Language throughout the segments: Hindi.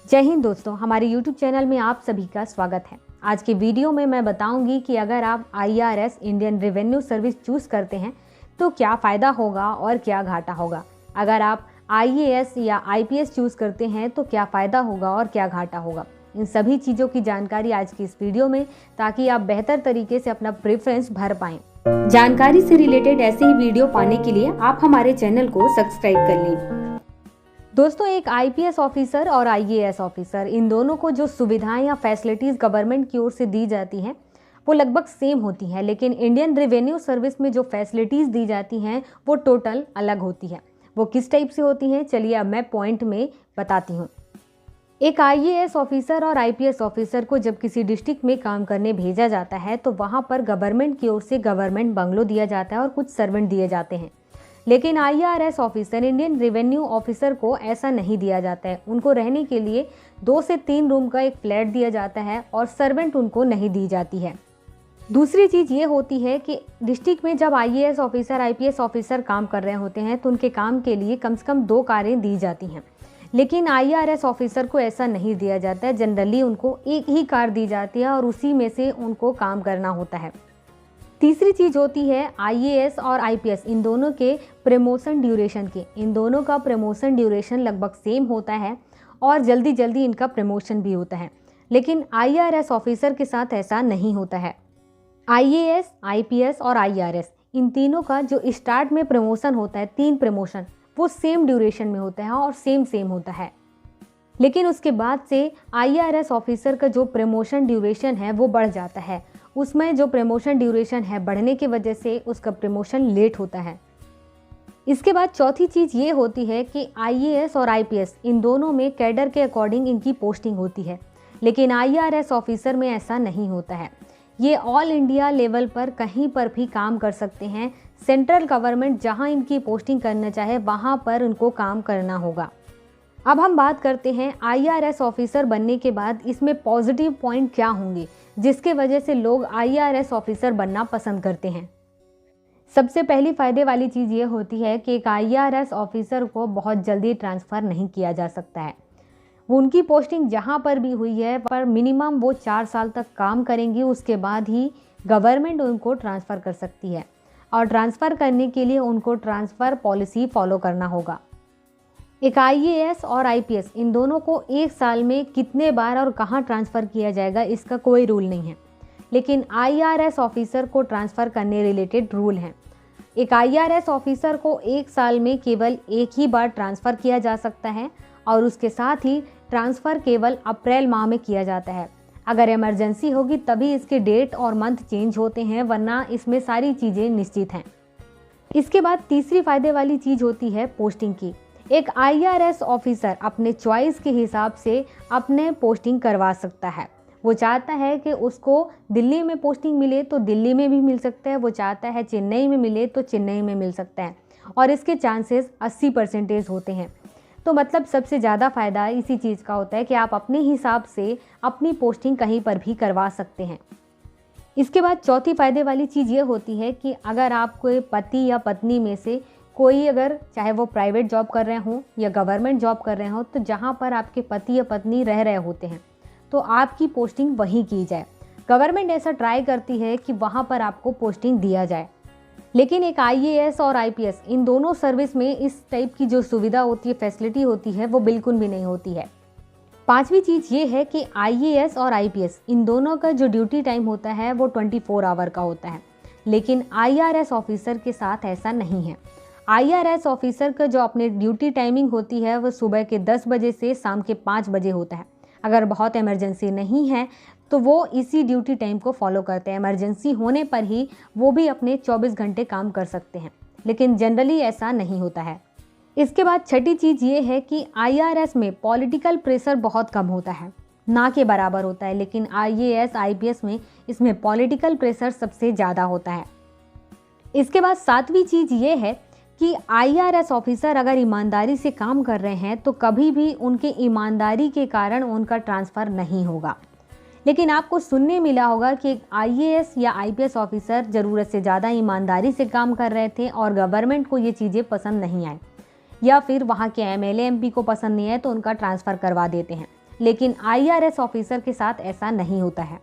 जय हिंद दोस्तों, हमारे YouTube चैनल में आप सभी का स्वागत है। आज के वीडियो में मैं बताऊंगी कि अगर आप IRS Indian revenue service choose करते हैं तो क्या फ़ायदा होगा और क्या घाटा होगा। अगर आप IAS या IPS चूज करते हैं तो क्या फ़ायदा होगा और क्या घाटा होगा। इन सभी चीज़ों की जानकारी आज की इस वीडियो में, ताकि आप बेहतर तरीके से अपना प्रेफरेंस भर पाएं। जानकारी से रिलेटेड ऐसे ही वीडियो पाने के लिए आप हमारे चैनल को सब्सक्राइब कर लें। दोस्तों, एक IPS ऑफिसर और IAS ऑफिसर, इन दोनों को जो सुविधाएं या फैसिलिटीज़ गवर्नमेंट की ओर से दी जाती हैं वो लगभग सेम होती हैं, लेकिन इंडियन रेवेन्यू सर्विस में जो फैसिलिटीज़ दी जाती हैं वो टोटल अलग होती है। वो किस टाइप से होती हैं, चलिए अब मैं पॉइंट में बताती हूँ। एक IAS ऑफिसर और IPS ऑफिसर को जब किसी डिस्ट्रिक्ट में काम करने भेजा जाता है तो वहाँ पर गवर्नमेंट की ओर से गवर्नमेंट बंगलो दिया जाता है और कुछ सर्वेंट दिए जाते हैं। लेकिन IRS officer, Indian revenue officer को ऐसा नहीं दिया जाता है। उनको रहने के लिए 2 से 3 रूम का एक फ्लैट दिया जाता है और सर्वेंट उनको नहीं दी जाती है। दूसरी चीज़ ये होती है कि डिस्ट्रिक्ट में जब IAS ऑफिसर, IPS ऑफिसर काम कर रहे होते हैं तो उनके काम के लिए कम से कम 2 कारें दी जाती हैं, लेकिन IRS ऑफिसर को ऐसा नहीं दिया जाता है। जनरली उनको एक ही कार दी जाती है और उसी में से उनको काम करना होता है। तीसरी चीज़ होती है IAS और IPS, इन दोनों के प्रमोशन ड्यूरेशन की। इन दोनों का प्रमोशन ड्यूरेशन लगभग सेम होता है और जल्दी जल्दी इनका प्रमोशन भी होता है, लेकिन IRS ऑफिसर के साथ ऐसा नहीं होता है। IAS, IPS और IRS, इन तीनों का जो स्टार्ट में प्रमोशन होता है, 3 प्रमोशन, वो सेम ड्यूरेशन में होता है और सेम होता है। लेकिन उसके बाद से IRS ऑफिसर का जो प्रमोशन ड्यूरेशन है वो बढ़ जाता है। उसमें जो प्रमोशन ड्यूरेशन है बढ़ने की वजह से उसका प्रमोशन लेट होता है। इसके बाद चौथी चीज़ ये होती है कि IAS और IPS, इन दोनों में कैडर के अकॉर्डिंग इनकी पोस्टिंग होती है, लेकिन IRS ऑफिसर में ऐसा नहीं होता है। ये ऑल इंडिया लेवल पर कहीं पर भी काम कर सकते हैं। सेंट्रल गवर्नमेंट जहां इनकी पोस्टिंग करना चाहे वहां पर उनको काम करना होगा। अब हम बात करते हैं IRS ऑफिसर बनने के बाद इसमें पॉजिटिव पॉइंट क्या होंगे जिसके वजह से लोग IRS ऑफिसर बनना पसंद करते हैं। सबसे पहली फ़ायदे वाली चीज़ ये होती है कि एक IRS ऑफिसर को बहुत जल्दी ट्रांसफ़र नहीं किया जा सकता है। वो उनकी पोस्टिंग जहाँ पर भी हुई है पर मिनिमम वो 4 साल तक काम करेंगी, उसके बाद ही गवर्नमेंट उनको ट्रांसफ़र कर सकती है, और ट्रांसफ़र करने के लिए उनको ट्रांसफ़र पॉलिसी फॉलो करना होगा। एक IAS और IPS, इन दोनों को 1 साल में कितने बार और कहां ट्रांसफ़र किया जाएगा इसका कोई रूल नहीं है, लेकिन IRS ऑफिसर को ट्रांसफ़र करने रिलेटेड रूल हैं। एक IRS ऑफिसर को 1 साल में केवल एक ही बार ट्रांसफ़र किया जा सकता है और उसके साथ ही ट्रांसफ़र केवल अप्रैल माह में किया जाता है। अगर इमरजेंसी होगी तभी इसके डेट और मंथ चेंज होते हैं, वरना इसमें सारी चीज़ें निश्चित हैं। इसके बाद तीसरी फ़ायदे वाली चीज़ होती है पोस्टिंग की। एक IRS ऑफिसर अपने चॉइस के हिसाब से अपने पोस्टिंग करवा सकता है। वो चाहता है कि उसको दिल्ली में पोस्टिंग मिले तो दिल्ली में भी मिल सकता है, वो चाहता है चेन्नई में मिले तो चेन्नई में मिल सकता है, और इसके चांसेस 80% होते हैं। तो मतलब सबसे ज़्यादा फ़ायदा इसी चीज़ का होता है कि आप अपने हिसाब से अपनी पोस्टिंग कहीं पर भी करवा सकते हैं। इसके बाद चौथी फ़ायदे वाली चीज़ ये होती है कि अगर आपको पति या पत्नी में से कोई, अगर चाहे वो प्राइवेट जॉब कर रहे हों या गवर्नमेंट जॉब कर रहे हों, तो जहाँ पर आपके पति या पत्नी रह रहे होते हैं तो आपकी पोस्टिंग वहीं की जाए। गवर्नमेंट ऐसा ट्राई करती है कि वहाँ पर आपको पोस्टिंग दिया जाए, लेकिन एक IAS और IPS, इन दोनों सर्विस में इस टाइप की जो सुविधा होती है, फैसिलिटी होती है, वो बिल्कुल भी नहीं होती है। पांचवी चीज़ ये है कि IAS और IPS, इन दोनों का जो ड्यूटी टाइम होता है वो 24 आवर का होता है, लेकिन IRS ऑफिसर के साथ ऐसा नहीं है। IRS ऑफिसर का जो अपने ड्यूटी टाइमिंग होती है वो सुबह के 10 बजे से शाम के 5 बजे होता है। अगर बहुत इमरजेंसी नहीं है तो वो इसी ड्यूटी टाइम को फॉलो करते हैं। इमरजेंसी होने पर ही वो भी अपने 24 घंटे काम कर सकते हैं, लेकिन जनरली ऐसा नहीं होता है। इसके बाद छठी चीज़ ये है कि IRS में पॉलिटिकल प्रेशर बहुत कम होता है, ना के बराबर होता है, लेकिन IAS IPS में इसमें पॉलिटिकल प्रेशर सबसे ज़्यादा होता है। इसके बाद 7वीं चीज़ ये है कि IRS ऑफिसर अगर ईमानदारी से काम कर रहे हैं तो कभी भी उनके ईमानदारी के कारण उनका ट्रांसफ़र नहीं होगा। लेकिन आपको सुनने मिला होगा कि एक IAS या IPS ऑफिसर ज़रूरत से ज़्यादा ईमानदारी से काम कर रहे थे और गवर्नमेंट को ये चीज़ें पसंद नहीं आई, या फिर वहाँ के MLA MP को पसंद नहीं है तो उनका ट्रांसफ़र करवा देते हैं। लेकिन IRS ऑफिसर के साथ ऐसा नहीं होता है।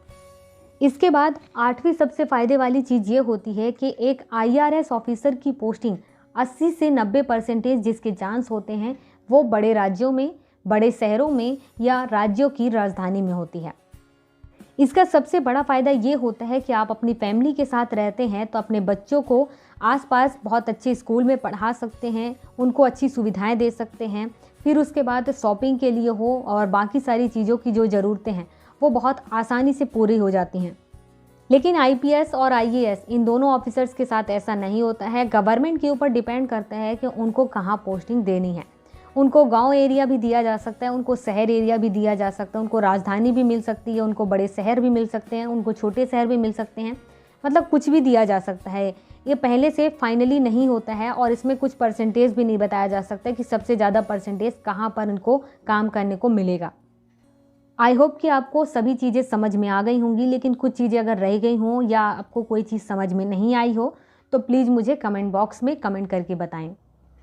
इसके बाद 8वीं सबसे फ़ायदे वाली चीज़ ये होती है कि एक IRS ऑफिसर की पोस्टिंग 80 से 90% जिसके चांस होते हैं वो बड़े राज्यों में, बड़े शहरों में या राज्यों की राजधानी में होती है। इसका सबसे बड़ा फ़ायदा ये होता है कि आप अपनी फैमिली के साथ रहते हैं तो अपने बच्चों को आसपास बहुत अच्छे स्कूल में पढ़ा सकते हैं, उनको अच्छी सुविधाएं दे सकते हैं। फिर उसके बाद शॉपिंग के लिए हो और बाकी सारी चीज़ों की जो ज़रूरतें हैं वो बहुत आसानी से पूरी हो जाती हैं। लेकिन IPS और IAS इन दोनों ऑफिसर्स के साथ ऐसा नहीं होता है। गवर्नमेंट के ऊपर डिपेंड करता है कि उनको कहाँ पोस्टिंग देनी है। उनको गांव एरिया भी दिया जा सकता है, उनको शहर एरिया भी दिया जा सकता है, उनको राजधानी भी मिल सकती है, उनको बड़े शहर भी मिल सकते हैं, उनको छोटे शहर भी मिल सकते हैं, मतलब कुछ भी दिया जा सकता है। ये पहले से फाइनली नहीं होता है और इसमें कुछ परसेंटेज भी नहीं बताया जा सकता कि सबसे ज़्यादा परसेंटेज कहाँ पर इनको काम करने को मिलेगा। आई होप कि आपको सभी चीज़ें समझ में आ गई होंगी, लेकिन कुछ चीज़ें अगर रह गई हों या आपको कोई चीज़ समझ में नहीं आई हो तो प्लीज़ मुझे कमेंट बॉक्स में कमेंट करके बताएं।